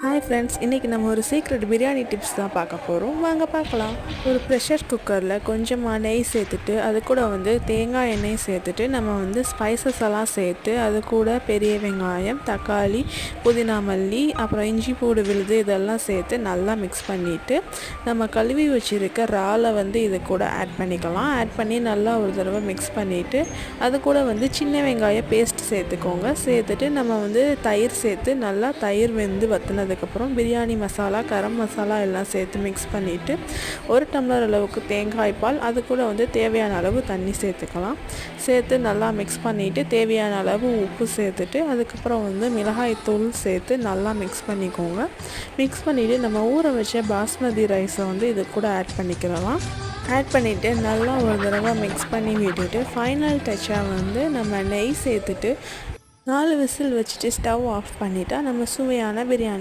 Hi friends, இன்றைக்கி நம்ம ஒரு சீக்ரெட் பிரியாணி டிப்ஸ் தான் பார்க்க போகிறோம். வாங்க பார்க்கலாம். ஒரு ப்ரெஷர் குக்கரில் கொஞ்சமாக நெய் சேர்த்துட்டு அது கூட தேங்காய் எண்ணெய் சேர்த்துட்டு நம்ம ஸ்பைசஸ் எல்லாம் சேர்த்து அது கூட பெரிய வெங்காயம், தக்காளி, புதினா மல்லி, அப்புறம் இஞ்சி பூண்டு விழுது இதெல்லாம் சேர்த்து நல்லா மிக்ஸ் பண்ணிவிட்டு நம்ம கழுவி வச்சுருக்க இறாலை இது கூட ஆட் பண்ணிக்கலாம். ஆட் பண்ணி நல்லா ஒரு தடவை மிக்ஸ் பண்ணிவிட்டு அது கூட சின்ன வெங்காய பேஸ்ட் சேர்த்துக்கோங்க. சேர்த்துட்டு நம்ம தயிர் சேர்த்து நல்லா தயிர் வற்றினதுக்கப்புறம் பிரியாணி மசாலா, கரம் மசாலா எல்லாம் சேர்த்து மிக்ஸ் பண்ணிவிட்டு 1 டம்ளர் அளவுக்கு தேங்காய் பால், அது கூட தேவையான அளவு தண்ணி சேர்த்துக்கலாம். சேர்த்து நல்லா மிக்ஸ் பண்ணிவிட்டு தேவையான அளவு உப்பு சேர்த்துட்டு அதுக்கப்புறம் மிளகாய் தூள் சேர்த்து நல்லா மிக்ஸ் பண்ணிக்கோங்க. மிக்ஸ் பண்ணிவிட்டு நம்ம ஊற வச்ச பாஸ்மதி ரைஸை இது கூட ஆட் பண்ணிக்கலாம். ஆட் பண்ணிவிட்டு நல்லா ஒரு தடவை மிக்ஸ் பண்ணி விட்டுட்டு ஃபைனல் டச்சாக நம்ம நெய் சேர்த்துட்டு 4 விசில் வச்சுட்டு ஸ்டவ் ஆஃப் பண்ணிட்டா நம்ம சுவையான பிரியாணி